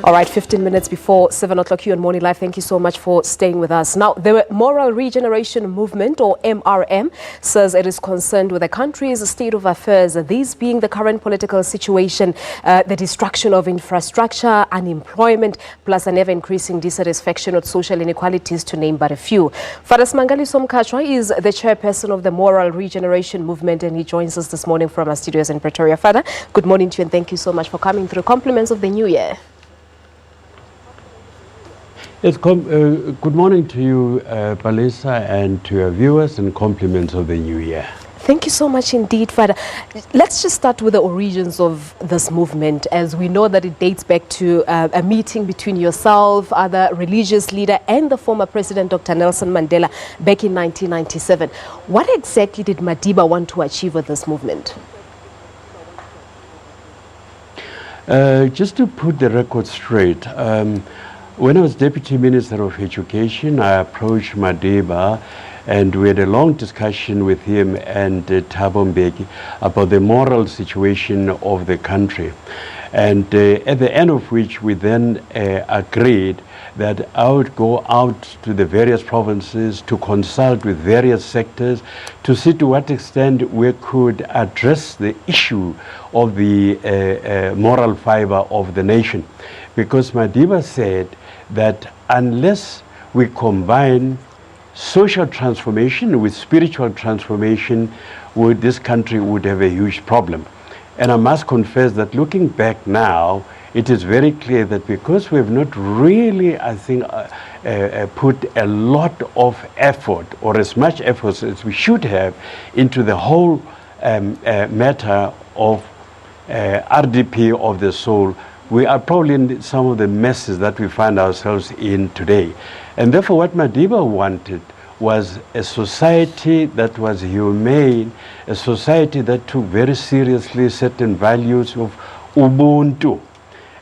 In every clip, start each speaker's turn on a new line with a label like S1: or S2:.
S1: All right, 15 minutes before 7 o'clock here on Morning Live. Thank you so much for staying with us. Now, the Moral Regeneration Movement, or MRM, says it is concerned with the country's state of affairs, these being the current political situation, the destruction of infrastructure, unemployment, plus an ever-increasing dissatisfaction with social inequalities, to name but a few. Father Smangaliso Mkhatshwa is the chairperson of the Moral Regeneration Movement, and he joins us this morning from our studios in Pretoria. Father, good morning to you, and thank you so much for coming through. Compliments of the new year.
S2: Yes, good morning to you, Palisa, and to your viewers, and compliments of the new year.
S1: Thank you so much indeed, Father. Let's just start with the origins of this movement, as we know that it dates back to a meeting between yourself, other religious leader, and the former President Dr. Nelson Mandela back in 1997. What exactly did Madiba want to achieve with this movement?
S2: Just to put the record straight, when I was Deputy Minister of Education, I approached Madiba and we had a long discussion with him and Thabo Mbeki about the moral situation of the country. And at the end of which we then agreed that I would go out to the various provinces to consult with various sectors to see to what extent we could address the issue of the moral fiber of the nation. Because Madiba said that unless we combine social transformation with spiritual transformation, this country would have a huge problem. And I must confess that looking back now, it is very clear that because we have not really, I think, put a lot of effort, or as much effort as we should have, into the whole matter of RDP of the soul, we are probably in some of the messes that we find ourselves in today. And therefore what Madiba wanted was a society that was humane, a society that took very seriously certain values of Ubuntu,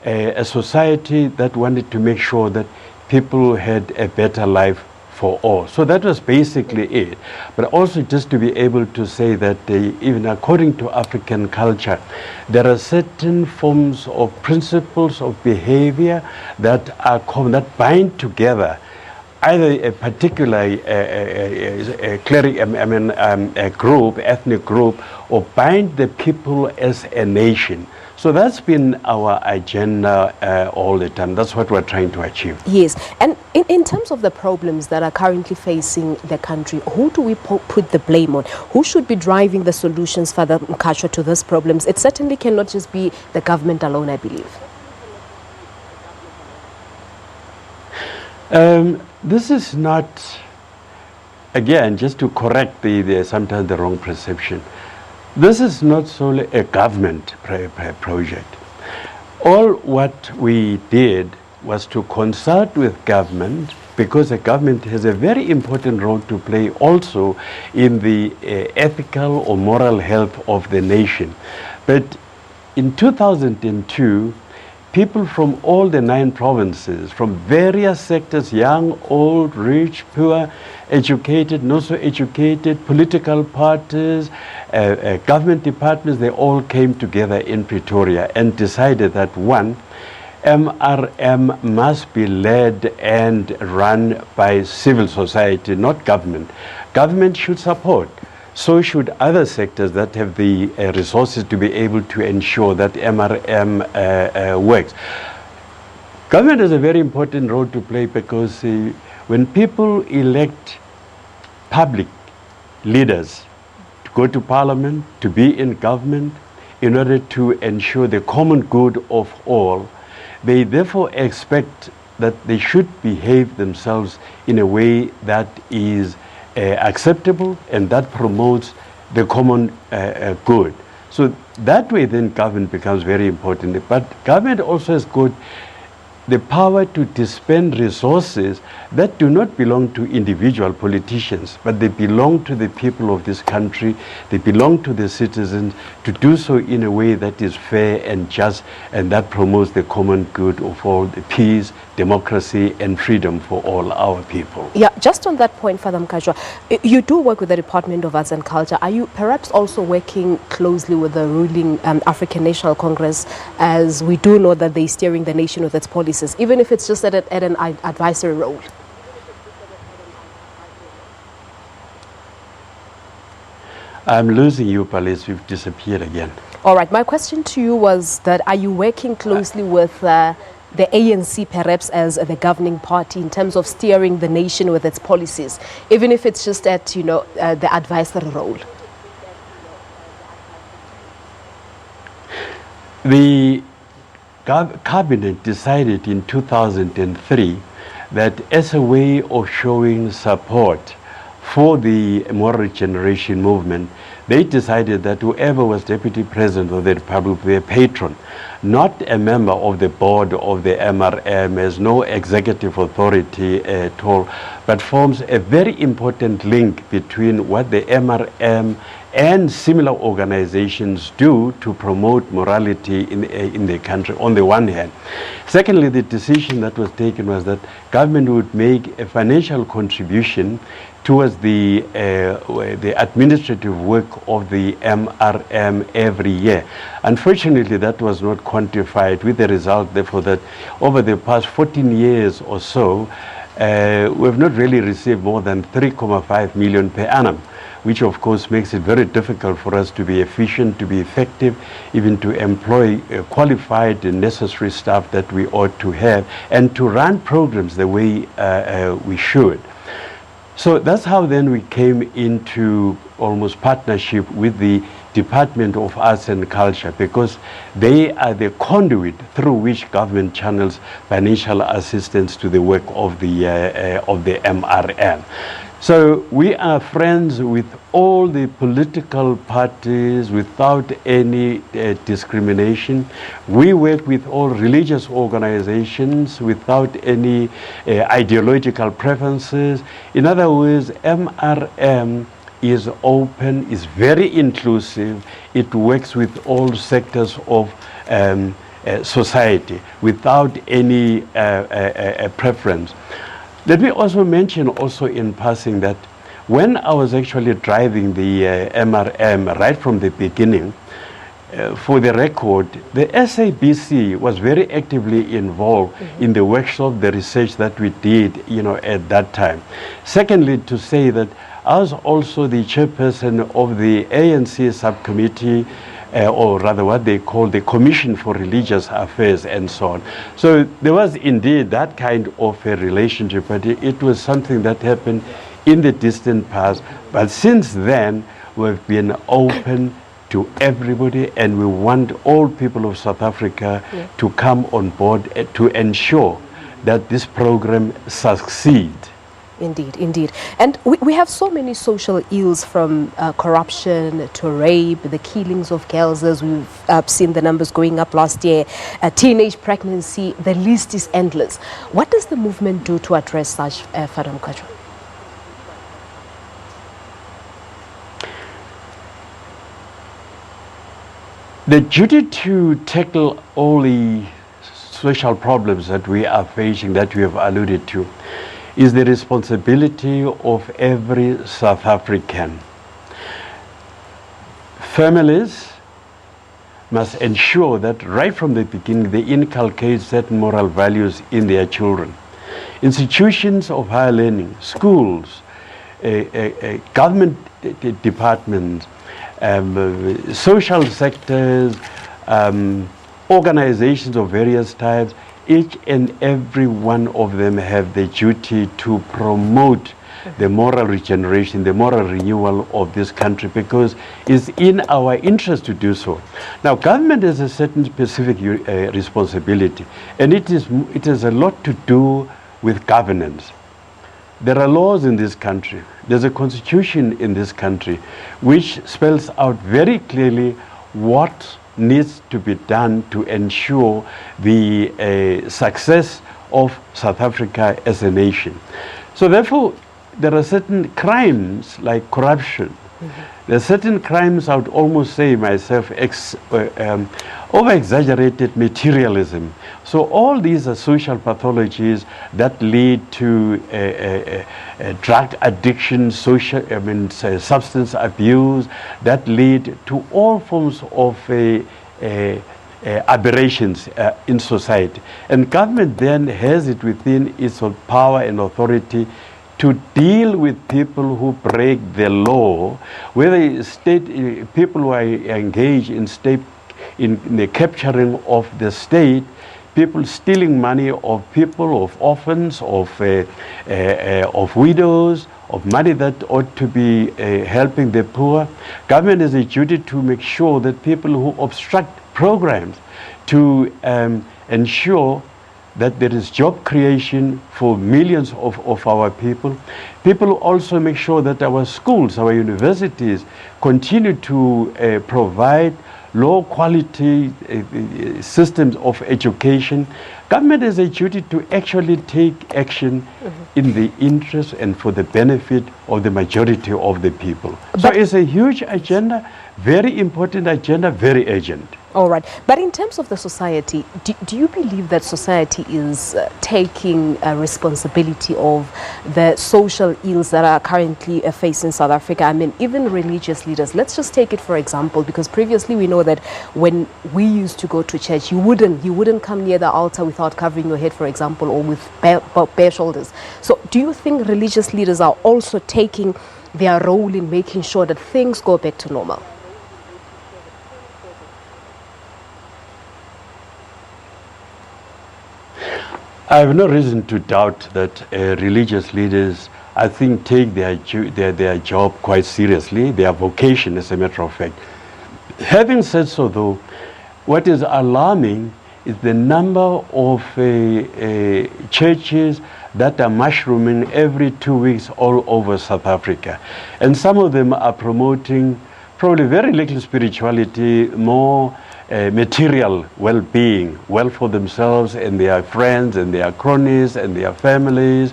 S2: a society that wanted to make sure that people had a better life for all. So that was basically it. But also just to be able to say that even according to African culture, there are certain forms of principles of behavior that are common, that bind together either a particular group, ethnic group, or bind the people as a nation. So that's been our agenda all the time. That's what we're trying to achieve.
S1: Yes. And in terms of the problems that are currently facing the country, who do we put the blame on? Who should be driving the solutions, Father Mkhatshwa, to these problems? It certainly cannot just be the government alone, I believe.
S2: This is not, again, just to correct sometimes the wrong perception. This is not solely a government project. All what we did was to consult with government, because the government has a very important role to play also in the ethical or moral health of the nation. But in 2002, people from all the 9 provinces, from various sectors, young, old, rich, poor, educated, not so educated, political parties, government departments, they all came together in Pretoria and decided that, one, MRM must be led and run by civil society, not government. Government should support. So should other sectors that have the resources to be able to ensure that MRM works. Government has a very important role to play, because when people elect public leaders to go to parliament, to be in government, in order to ensure the common good of all, they therefore expect that they should behave themselves in a way that is acceptable and that promotes the common good. So that way then government becomes very important. But government also has got the power to dispense resources that do not belong to individual politicians, but they belong to the people of this country, they belong to the citizens, to do so in a way that is fair and just, and that promotes the common good of all, the peace, democracy, and freedom for all our people.
S1: Yeah, just on that point, Father Mkhatshwa, you do work with the Department of Arts and Culture. Are you perhaps also working closely with the ruling African National Congress, as we do know that they're steering the nation with its policies, even if it's just at an advisory role?
S2: I'm losing you, Palace. You've disappeared again.
S1: All right, my question to you was that, are you working closely with the ANC perhaps as the governing party in terms of steering the nation with its policies, even if it's just at, the advisory role?
S2: The cabinet decided in 2003 that as a way of showing support for the Moral Regeneration Movement, they decided that whoever was Deputy President of the Republic would be a patron, not a member of the board of the MRM, has no executive authority at all, but forms a very important link between what the MRM and similar organizations do to promote morality in the country, on the one hand. Secondly, the decision that was taken was that government would make a financial contribution towards the administrative work of the MRM every year. Unfortunately, that was not quantified, with the result, therefore, that over the past 14 years or so, we have not really received more than 3.5 million per annum, which of course makes it very difficult for us to be efficient, to be effective, even to employ qualified and necessary staff that we ought to have, and to run programs the way we should. So that's how then we came into almost partnership with the Department of Arts and Culture, because they are the conduit through which government channels financial assistance to the work of the MRM. So we are friends with all the political parties without any discrimination. We work with all religious organizations without any ideological preferences. In other words, MRM is open, is very inclusive. It works with all sectors of society without any preference. Let me also mention also in passing that when I was actually driving the MRM right from the beginning, for the record, the SABC was very actively involved in the workshop, the research that we did, at that time. Secondly, to say that I was also the chairperson of the ANC subcommittee, or rather what they call the Commission for Religious Affairs and so on. So there was indeed that kind of a relationship, but it was something that happened in the distant past. But since then, we've been open to everybody, and we want all people of South Africa to come on board to ensure that this program succeeds.
S1: Indeed, indeed. And we have so many social ills, from corruption to rape, the killings of girls, as we've seen the numbers going up last year, teenage pregnancy, the list is endless. What does the movement do to address such, Father Mkhatshwa?
S2: The duty to tackle all the social problems that we are facing, that we have alluded to, is the responsibility of every South African. Families must ensure that right from the beginning they inculcate certain moral values in their children. Institutions of higher learning, schools, government departments, social sectors, organizations of various types, each and every one of them have the duty to promote the moral regeneration, the moral renewal of this country, because it's in our interest to do so. Now, government has a certain specific responsibility, and it has a lot to do with governance. There are laws in this country. There's a constitution in this country which spells out very clearly what needs to be done to ensure the success of South Africa as a nation. So therefore, there are certain crimes like corruption. There are certain crimes, I would almost say myself, over-exaggerated materialism. So all these are social pathologies that lead to drug addiction, substance abuse, that lead to all forms of aberrations in society. And government then has it within its power and authority to deal with people who break the law, whether people who are engaged in the capturing of the state, people stealing money of people, of orphans, of widows, of money that ought to be helping the poor. Government has a duty to make sure that people who obstruct programs to ensure that there is job creation for millions of our people. People also make sure that our schools, our universities continue to provide low quality systems of education. Government has a duty to actually take action in the interest and for the benefit of the majority of the people. So it's a huge agenda, very important agenda, very urgent.
S1: All right. But in terms of the society, do you believe that society is taking responsibility of the social ills that are currently facing South Africa? I mean, even religious leaders. Let's just take it for example, because previously we know that when we used to go to church, you wouldn't come near the altar without covering your head, for example, or with bare shoulders. So do you think religious leaders are also taking their role in making sure that things go back to normal?
S2: I have no reason to doubt that religious leaders, I think, take their job quite seriously, their vocation, as a matter of fact. Having said so, though, what is alarming is the number of churches that are mushrooming every 2 weeks all over South Africa. And some of them are promoting probably very little spirituality, more material well-being, well for themselves and their friends and their cronies and their families,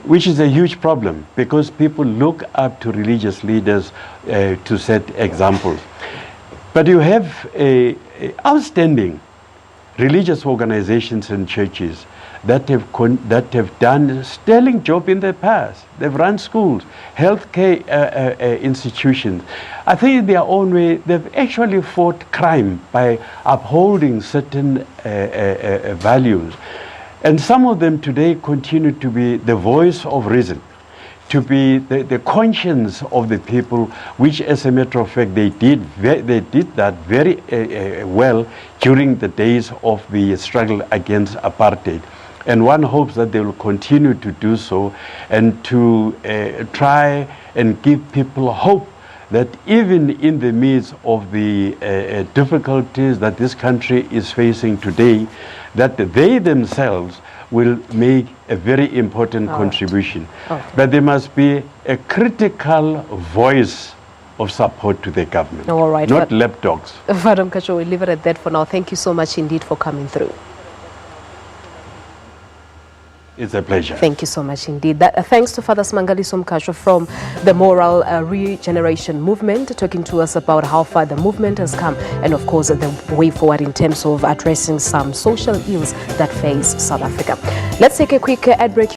S2: which is a huge problem because people look up to religious leaders to set examples. But you have outstanding religious organizations and churches that have done sterling job in the past. They've run schools, healthcare institutions. I think in their own way, they've actually fought crime by upholding certain values. And some of them today continue to be the voice of reason, to be the conscience of the people, which, as a matter of fact, they did that very well during the days of the struggle against apartheid. And one hopes that they will continue to do so and to try and give people hope that even in the midst of the difficulties that this country is facing today, that they themselves will make a very important contribution. Okay. But there must be a critical voice of support to the government,
S1: all right,
S2: not lapdogs.
S1: Madam Mkhatshwa, we'll leave it at that for now. Thank you so much indeed for coming through.
S2: It's a pleasure.
S1: Thank you so much indeed. Thanks to Father Smangaliso Mkhatshwa from the Moral Regeneration Movement, talking to us about how far the movement has come and, of course, the way forward in terms of addressing some social ills that face South Africa. Let's take a quick ad break.